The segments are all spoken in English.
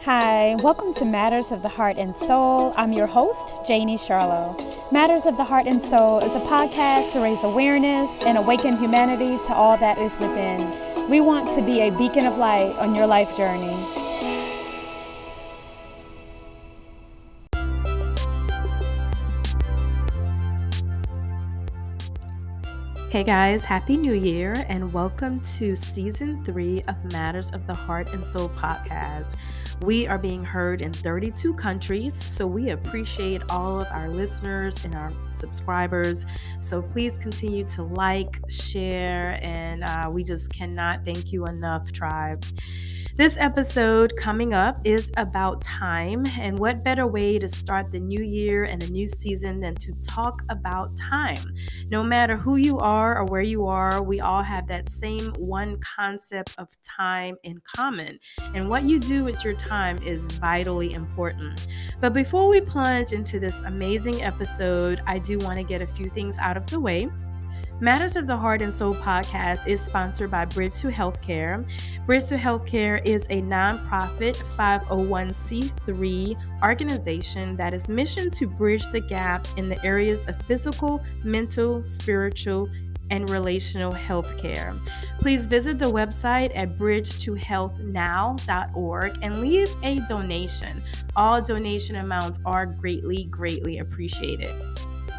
Hi, welcome to Matters of the Heart and Soul. I'm your host, Janie Charlo. Matters of the Heart and Soul is a podcast to raise awareness and awaken humanity to all that is within. We want to be a beacon of light on your life journey. Hey guys, Happy New Year and welcome to Season 3 of Matters of the Heart and Soul podcast. We are being heard in 32 countries, so we appreciate all of our listeners and our subscribers. So please continue to like, share, and we just cannot thank you enough, tribe. This episode coming up is about time, and what better way to start the new year and the new season than to talk about time. No matter who you are or where you are, we all have that same one concept of time in common, and what you do with your time is vitally important. But before we plunge into this amazing episode, I do want to get a few things out of the way. Matters of the Heart and Soul podcast is sponsored by Bridge to Healthcare. Bridge to Healthcare is a nonprofit 501c3 organization that is mission to bridge the gap in the areas of physical, mental, spiritual, and relational health care. Please visit the website at bridgetohealthnow.org and leave a donation. All donation amounts are greatly appreciated.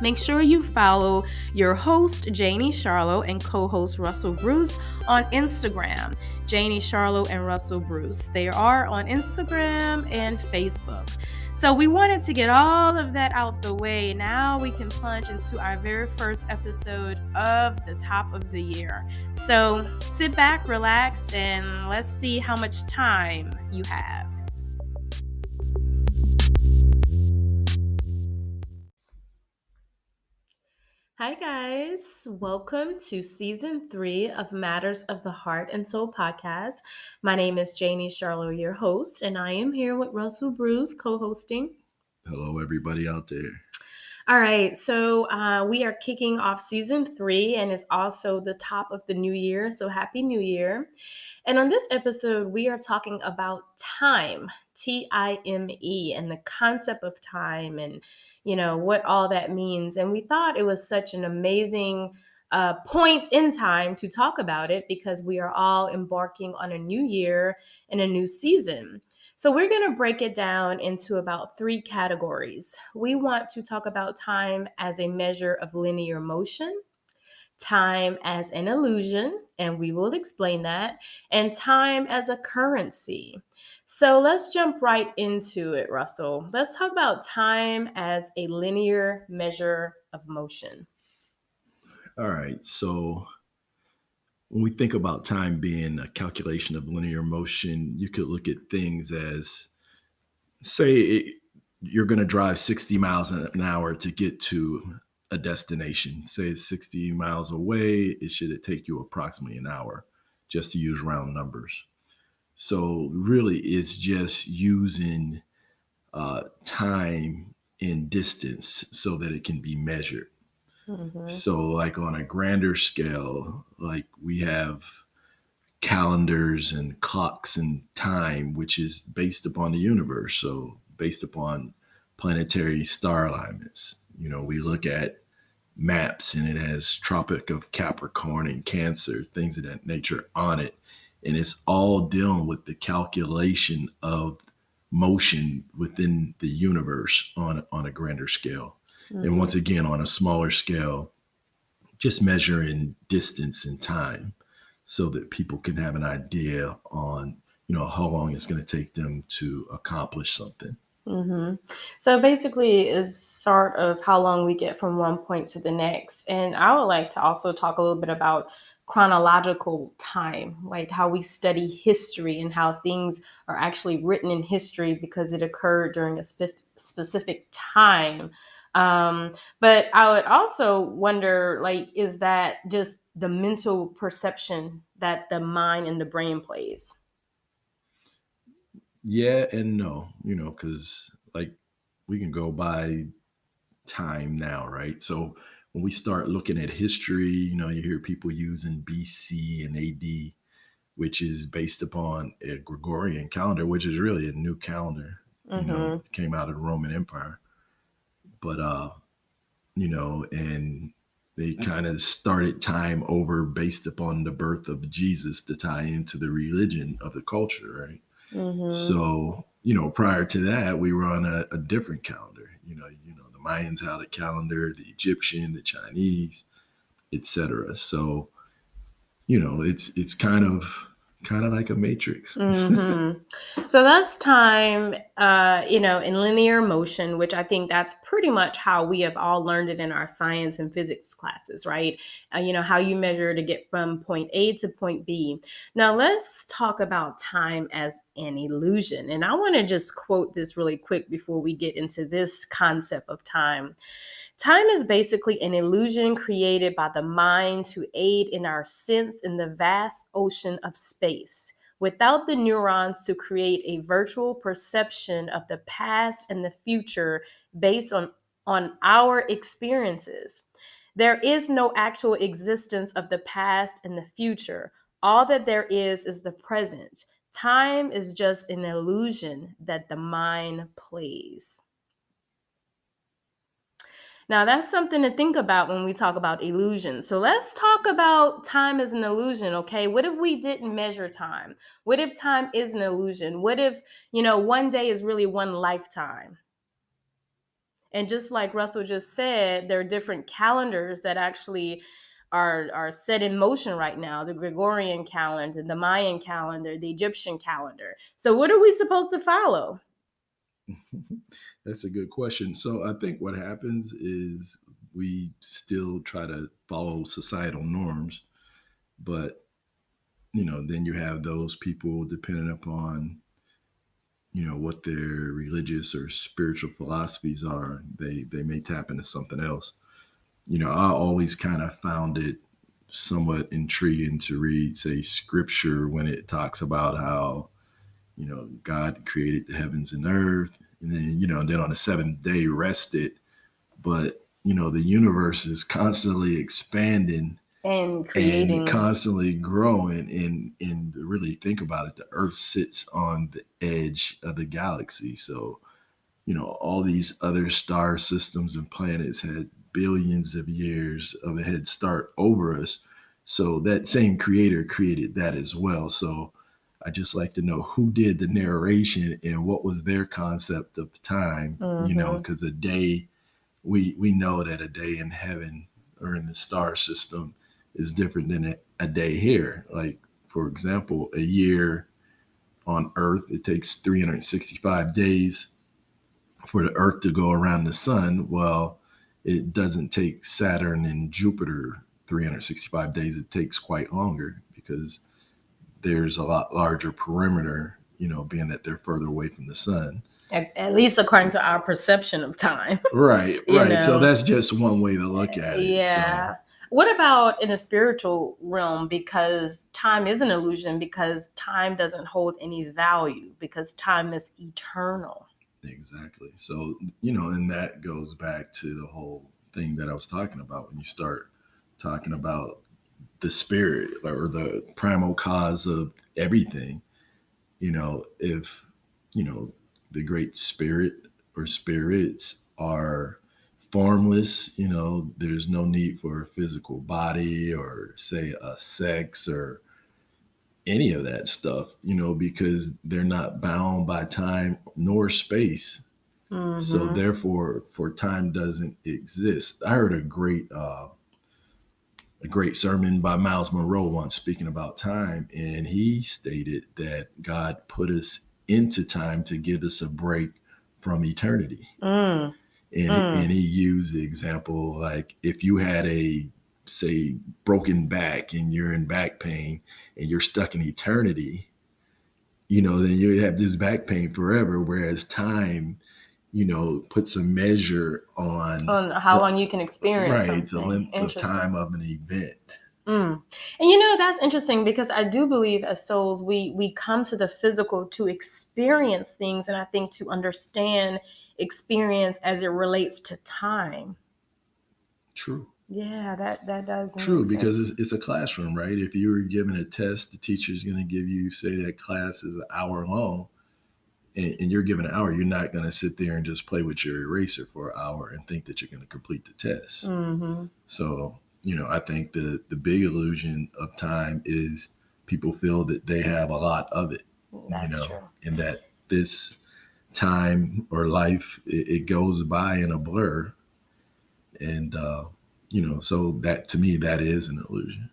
Make sure you follow your host, Janie Charlo, and co-host Russell Bruce on Instagram, Janie Charlo and Russell Bruce. They are on Instagram and Facebook. So we wanted to get all of that out the way. Now we can plunge into our very first episode of the top of the year. So sit back, relax, and let's see how much time you have. Hi guys, welcome to Season 3 of Matters of the Heart and Soul podcast. My name is Janie Charlo, your host, and I am here with Russell Bruce co-hosting. Hello everybody out there. All right, so we are kicking off Season 3 and it's also the top of the new year, so Happy New Year. And on this episode, we are talking about time, T-I-M-E, and the concept of time and what all that means. And we thought it was such an amazing point in time to talk about it because we are all embarking on a new year and a new season. So we're going to break it down into about 3 categories. We want to talk about time as a measure of linear motion, time as an illusion, and we will explain that, and time as a currency. So let's jump right into it, Russell. Let's talk about time as a linear measure of motion. All right. So when we think about time being a calculation of linear motion, you could look at things as, say, you're going to drive 60 miles an hour to get to a destination. Say it's 60 miles away. It should take you approximately an hour, just to use round numbers. So really, it's just using time in distance so that it can be measured. Mm-hmm. So like on a grander scale, like we have calendars and clocks and time, which is based upon the universe. So based upon planetary star alignments, we look at maps and it has Tropic of Capricorn and Cancer, things of that nature on it. And it's all dealing with the calculation of motion within the universe on a grander scale. Mm-hmm. And once again, on a smaller scale, just measuring distance and time so that people can have an idea on, how long it's going to take them to accomplish something. Mm-hmm. So basically is sort of how long we get from one point to the next. And I would like to also talk a little bit about chronological time, like how we study history and how things are actually written in history because it occurred during a specific time. But I would also wonder, is that just the mental perception that the mind and the brain plays? Yeah and no, because we can go by time now, right? So when we start looking at history, you hear people using BC and AD. which is based upon a Gregorian calendar, which is really a new calendar. It came out of the Roman Empire. But, and they kind of started time over based upon the birth of Jesus to tie into the religion of the culture, right? So, prior to that, we were on a different calendar. The Mayans had a calendar, the Egyptian, the Chinese, etc. So, it's kind of like a matrix. So that's time, in linear motion, which I think that's pretty much how we have all learned it in our science and physics classes, right? How you measure to get from point A to point B. Now let's talk about time as an illusion. And I want to just quote this really quick before we get into this concept of time. Time is basically an illusion created by the mind to aid in our sense in the vast ocean of space. Without the neurons to create a virtual perception of the past and the future based on our experiences. There is no actual existence of the past and the future. All that there is the present. Time is just an illusion that the mind plays. Now, that's something to think about when we talk about illusion. So let's talk about time as an illusion, okay? What if we didn't measure time? What if time is an illusion? What if, one day is really one lifetime? And just like Russell just said, there are different calendars that actually are set in motion right now. The Gregorian calendar, the Mayan calendar, the Egyptian calendar. So what are we supposed to follow? That's a good question. So I think what happens is we still try to follow societal norms, but then you have those people depending upon what their religious or spiritual philosophies are. They may tap into something else. I always kind of found it somewhat intriguing to read, say, scripture when it talks about how God created the heavens and earth, and then on the seventh day rested. But the universe is constantly expanding and creating, and constantly growing. And to really think about it, the earth sits on the edge of the galaxy. So all these other star systems and planets had billions of years of a head start over us. So that same creator created that as well. So I just like to know who did the narration and what was their concept of time, because a day, we know that a day in heaven or in the star system is different than a day here. Like, for example, a year on Earth, it takes 365 days for the Earth to go around the sun. Well, it doesn't take Saturn and Jupiter 365 days. It takes quite longer because there's a lot larger perimeter, being that they're further away from the sun. At least according to our perception of time. Right. So that's just one way to look at it. Yeah. So. What about in the spiritual realm? Because time is an illusion, because time doesn't hold any value, because time is eternal. Exactly. So, and that goes back to the whole thing that I was talking about when you start talking about the spirit or the primal cause of everything. If the great spirit or spirits are formless, there's no need for a physical body or, say, a sex or any of that stuff, because they're not bound by time nor space. So therefore, for time doesn't exist. I heard a great sermon by Miles Monroe once speaking about time, and he stated that God put us into time to give us a break from eternity. And he used the example, like, if you had a, say, broken back and you're in back pain and you're stuck in eternity, then you'd have this back pain forever, whereas time puts a measure on how long you can experience something. The length of time of an event. And that's interesting, because I do believe as souls, we come to the physical to experience things, and I think to understand experience as it relates to time. True. Yeah, that does True, make sense. because it's a classroom, right? If you were given a test, the teacher's going to give you, say that class is an hour long, and you're given an hour, you're not going to sit there and just play with your eraser for an hour and think that you're going to complete the test. Mm-hmm. So, I think the big illusion of time is people feel that they have a lot of it, That's true. and that this time or life, it goes by in a blur. And, so that to me, that is an illusion.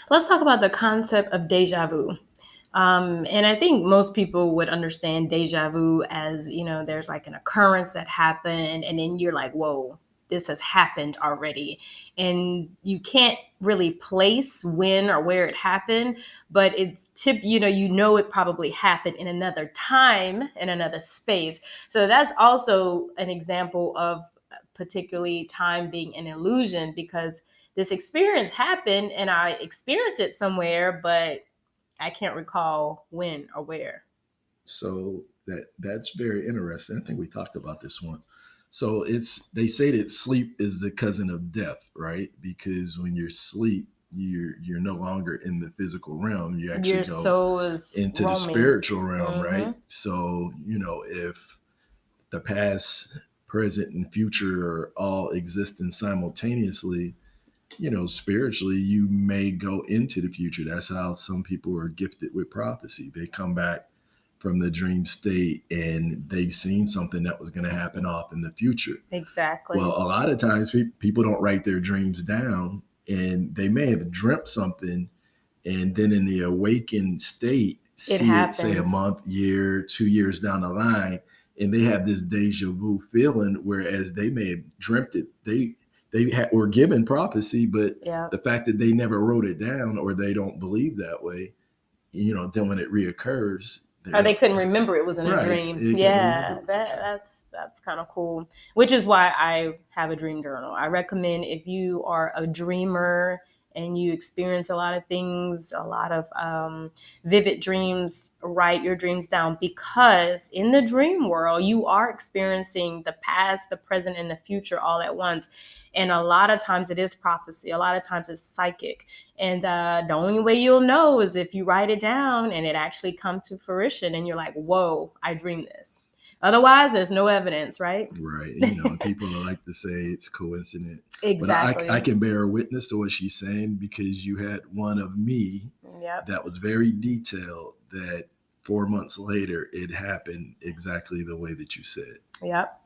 Let's talk about the concept of deja vu. And I think most people would understand deja vu as, there's like an occurrence that happened, and then you're like, whoa, this has happened already. And you can't really place when or where it happened, but it's it probably happened in another time, in another space. So that's also an example of particularly time being an illusion, because this experience happened and I experienced it somewhere, but I can't recall when or where. So that's very interesting. I think we talked about this once. So they say that sleep is the cousin of death, right? Because when you're asleep, you're no longer in the physical realm. You actually Your go soul is into the roaming. spiritual realm, Mm-hmm. right? So, if the past, present, and future are all existing simultaneously, spiritually, you may go into the future. That's how some people are gifted with prophecy. They come back from the dream state and they've seen something that was going to happen off in the future. Exactly. Well, a lot of times people don't write their dreams down, and they may have dreamt something, and then in the awakened state, see it, say, a month, year, 2 years down the line, and they have this deja vu feeling, whereas they may have dreamt it. They were given prophecy, but the fact that they never wrote it down, or they don't believe that way, then when it reoccurs, or they couldn't remember it was in a dream. Yeah, that's kind of cool. Which is why I have a dream journal. I recommend, if you are a dreamer and you experience a lot of things, a lot of vivid dreams, write your dreams down, because in the dream world, you are experiencing the past, the present, and the future all at once. And a lot of times it is prophecy. A lot of times it's psychic. And the only way you'll know is if you write it down and it actually comes to fruition and you're like, whoa, I dreamed this. Otherwise, there's no evidence, right? Right. People like to say it's coincident. Exactly. But I can bear witness to what she's saying, because you had one of me that was very detailed, that 4 months later, it happened exactly the way that you said. Yep.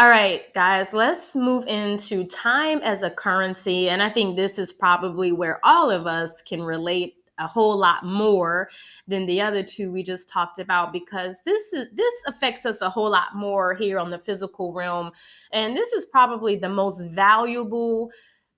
All right, guys, let's move into time as a currency. And I think this is probably where all of us can relate a whole lot more than the other two we just talked about, because this affects us a whole lot more here on the physical realm. And this is probably the most valuable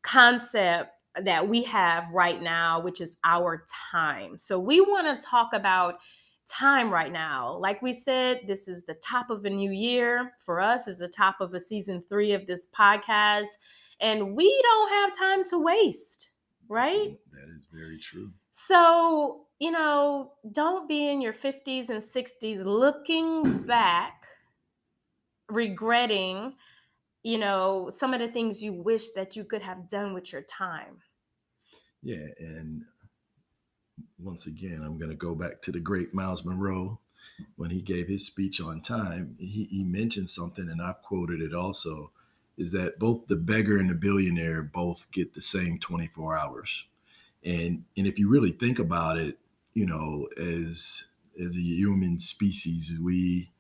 concept that we have right now, which is our time. So we want to talk about time right now. Like we said, this is the top of a new year. For us, is the top of a season 3 of this podcast. And we don't have time to waste, right? That is very true. So, don't be in your 50s and 60s looking back, regretting, some of the things you wish that you could have done with your time. Yeah, and once again, I'm going to go back to the great Miles Monroe. When he gave his speech on time, he mentioned something, and I've quoted it also, is that both the beggar and the billionaire both get the same 24 hours. And if you really think about it, as a human species, we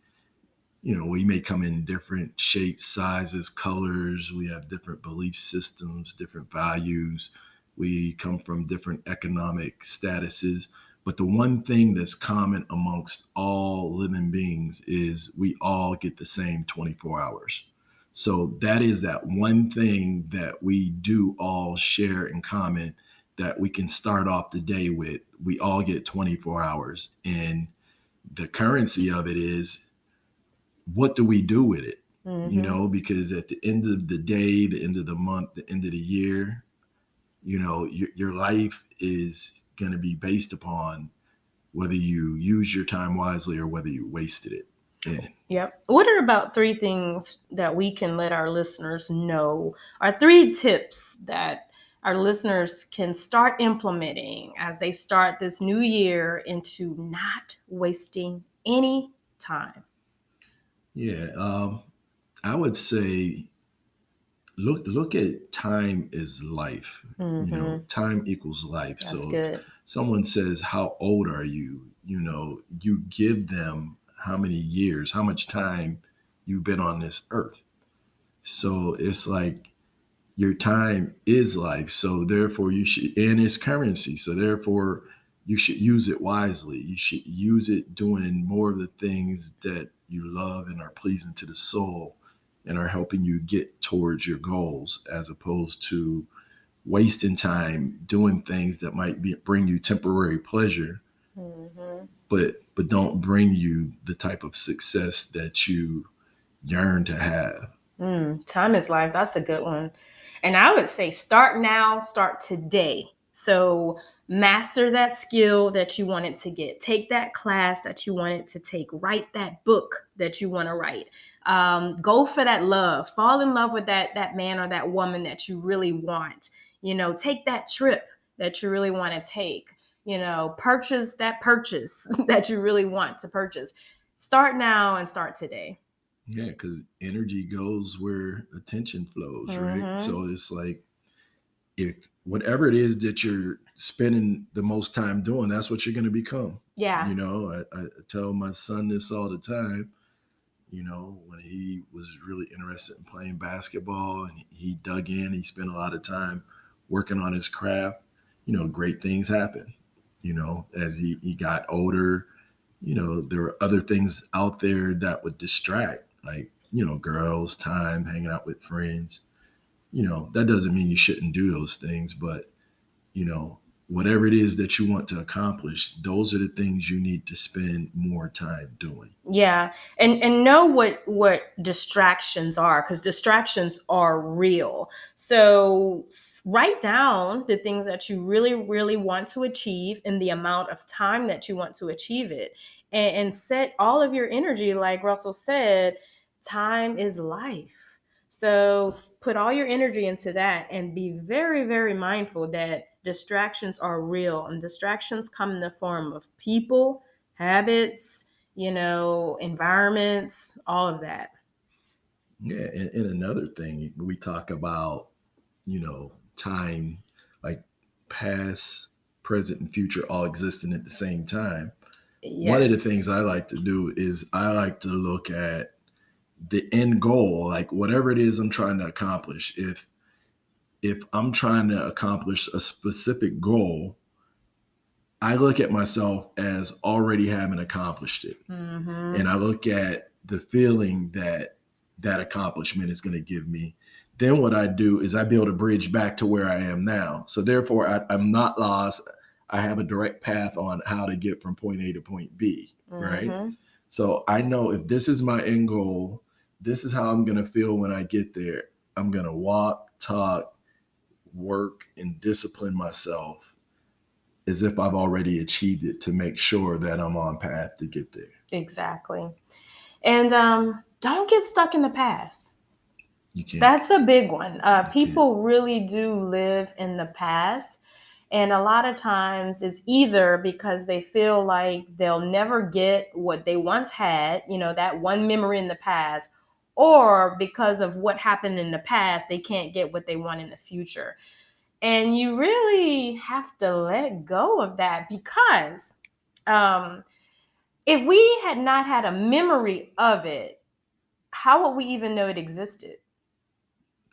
may come in different shapes, sizes, colors. We have different belief systems, different values. We come from different economic statuses. But the one thing that's common amongst all living beings is we all get the same 24 hours. So that is that one thing that we do all share in common, that we can start off the day with. We all get 24 hours. And the currency of it is, what do we do with it? Mm-hmm. Because at the end of the day, the end of the month, the end of the year, your life is going to be based upon whether you use your time wisely or whether you wasted it. Yeah. Yep. What are about 3 things that we can let our listeners know? Are 3 tips that our listeners can start implementing as they start this new year into not wasting any time? Yeah. I would say look at time as life. Mm-hmm. Time equals life. That's So if good. someone says, how old are you? You give them how many years, how much time you've been on this earth. So it's like your time is life. So therefore you should, and it's currency. So therefore you should use it wisely. You should use it doing more of the things that you love and are pleasing to the soul and are helping you get towards your goals, as opposed to wasting time doing things that might bring you temporary pleasure, Mm-hmm. but don't bring you the type of success that you yearn to have. Time is life. That's a good one. And I would say start now, start today. So master that skill that you wanted to get. Take that class that you wanted to take. Write that book that you want to write. Go for that love. Fall in love with that man or that woman that you really want. Take that trip that you really want to take. Purchase that purchase that you really want to purchase. Start now and start today. Yeah, because energy goes where attention flows, right? Mm-hmm. So it's like, if whatever it is that you're spending the most time doing, that's what you're going to become. Yeah. I tell my son this all the time. When he was really interested in playing basketball and he dug in, he spent a lot of time working on his craft. Great things happen. As he got older, there were other things out there that would distract, like, girls, time, hanging out with friends. That doesn't mean you shouldn't do those things, but, you know, whatever it is that you want to accomplish, those are the things you need to spend more time doing. Yeah, and know what distractions are, because distractions are real. So write down the things that you really really want to achieve and the amount of time that you want to achieve it, and set all of your energy, like Russell said. Time is life. So put all your energy into that and be very very mindful that distractions are real, and distractions come in the form of people, habits, environments, all of that. Yeah. And another thing, we talk about, time, like past, present, and future all existing at the same time. One of the Yes. things I like to do is I like to look at the end goal, like whatever it is I'm trying to accomplish. If I'm trying to accomplish a specific goal, I look at myself as already having accomplished it. Mm-hmm. And I look at the feeling that that accomplishment is going to give me. Then what I do is I build a bridge back to where I am now. So therefore, I'm not lost. I have a direct path on how to get from point A to point B, right? Mm-hmm. So I know if this is my end goal, this is how I'm going to feel when I get there. I'm going to walk, talk, work, and discipline myself as if I've already achieved it, to make sure that I'm on path to get there. Exactly. And don't get stuck in the past. You can't. That's a big one. You People really do live in the past. And a lot of times it's either because they feel like they'll never get what they once had, that one memory in the past, or because of what happened in the past, they can't get what they want in the future. And you really have to let go of that, because if we had not had a memory of it, how would we even know it existed?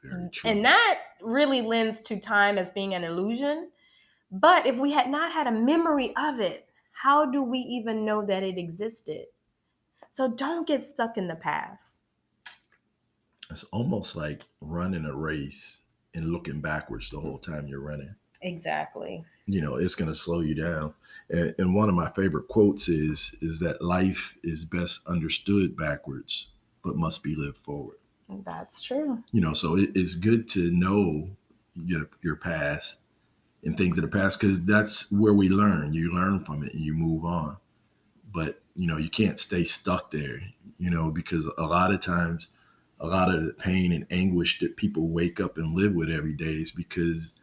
Very true. And that really lends to time as being an illusion. But if we had not had a memory of it, how do we even know that it existed? So don't get stuck in the past. It's almost like running a race and looking backwards the whole time you're running. Exactly. It's going to slow you down. And one of my favorite quotes is that life is best understood backwards, but must be lived forward. That's true. So it's good to know your past and things of the past, because that's where we learn. You learn from it and you move on. But you can't stay stuck there. because a lot of times, a lot of the pain and anguish that people wake up and live with every day is because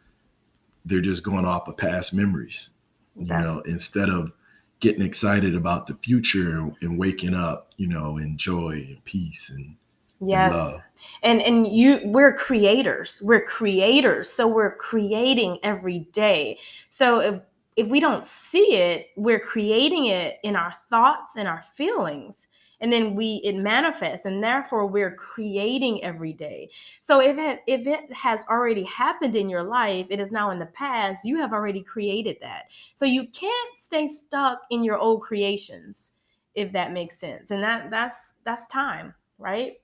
they're just going off of past memories, instead of getting excited about the future and waking up, in joy and peace and love. And we're creators. So we're creating every day. So if we don't see it, we're creating it in our thoughts and our feelings. And then it manifests, and therefore we're creating every day. So if it has already happened in your life, it is now in the past, you have already created that. So you can't stay stuck in your old creations, if that makes sense. And that's time, right?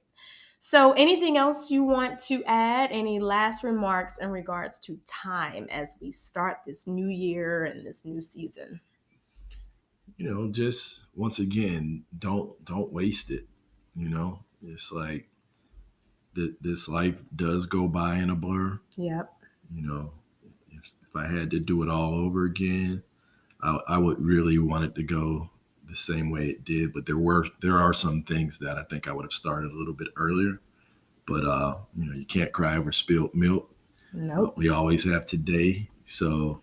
So anything else you want to add? Any last remarks in regards to time as we start this new year and this new season? Just once again, don't waste it. It's like this life does go by in a blur. Yep. If I had to do it all over again, I would really want it to go the same way it did. But there are some things that I think I would have started a little bit earlier. But you can't cry over spilled milk. Nope. We always have today. So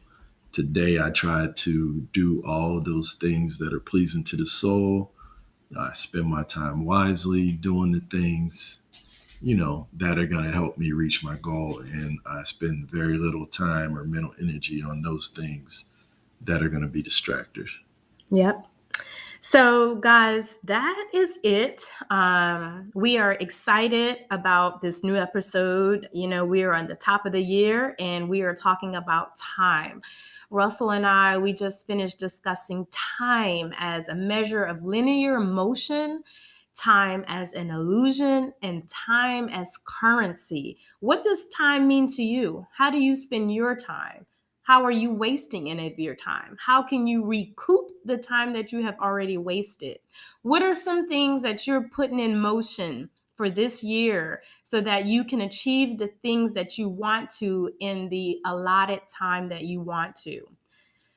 today, I try to do all of those things that are pleasing to the soul. I spend my time wisely doing the things, that are going to help me reach my goal. And I spend very little time or mental energy on those things that are going to be distractors. Yep. So guys, that is it. We are excited about this new episode. We are on the top of the year and we are talking about time. Russell and I, we just finished discussing time as a measure of linear motion, time as an illusion, and time as currency. What does time mean to you? How do you spend your time? How are you wasting any of your time? How can you recoup the time that you have already wasted? What are some things that you're putting in motion for this year so that you can achieve the things that you want to in the allotted time that you want to?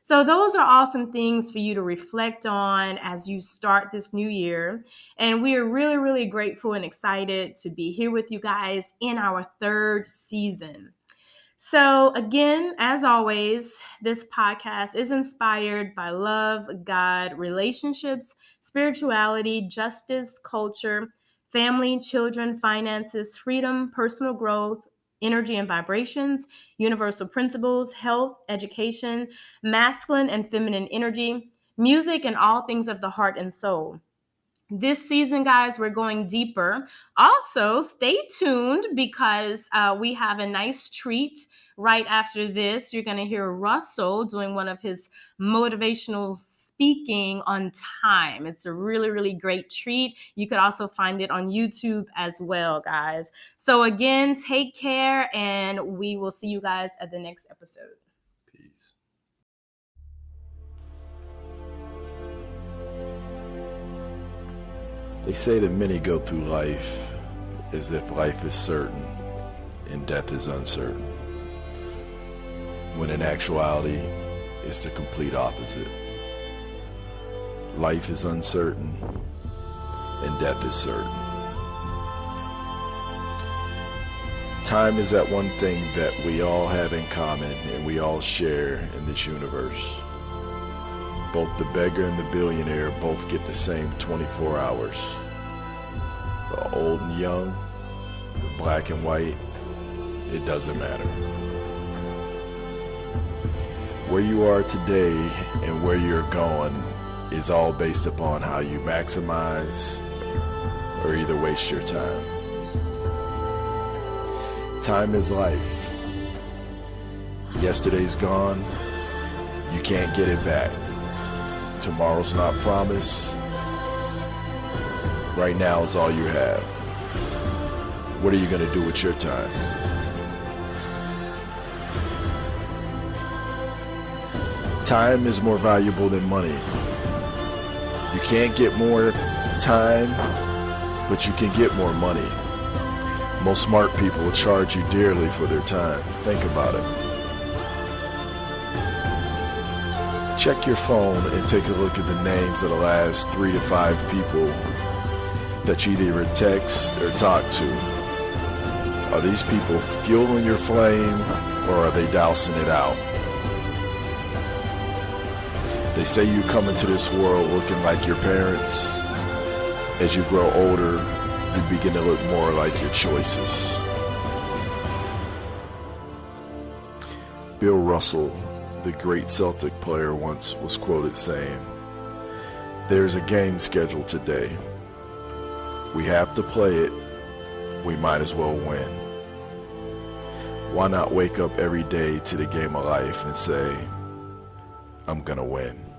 So those are awesome things for you to reflect on as you start this new year. And we are really, really grateful and excited to be here with you guys in our third season. So again, as always, this podcast is inspired by love, God, relationships, spirituality, justice, culture, family, children, finances, freedom, personal growth, energy and vibrations, universal principles, health, education, masculine and feminine energy, music, and all things of the heart and soul. This season, guys, we're going deeper. Also, stay tuned because we have a nice treat right after this. You're going to hear Russell doing one of his motivational speaking on time. It's a really, really great treat. You could also find it on YouTube as well, guys. So again, take care, and we will see you guys at the next episode. Peace. They say that many go through life as if life is certain and death is uncertain, when in actuality, it's the complete opposite. Life is uncertain and death is certain. Time is that one thing that we all have in common and we all share in this universe. Both the beggar and the billionaire both get the same 24 hours. The old and young, the black and white, it doesn't matter. Where you are today and where you're going is all based upon how you maximize or either waste your time. Time is life. Yesterday's gone. You can't get it back. Tomorrow's not promised. Right now is all you have. What are you going to do with your time? Time is more valuable than money. You can't get more time, but you can get more money. Most smart people will charge you dearly for their time. Think about it. Check your phone and take a look at the names of the last 3 to 5 people that you either text or talk to? Are these people fueling your flame, or are they dousing it out? They say you come into this world looking like your parents. As you grow older, you begin to look more like your choices. Bill Russell, the great Celtic player, once was quoted saying, "There's a game scheduled today. We have to play it. We might as well win." Why not wake up every day to the game of life and say, "I'm gonna win"?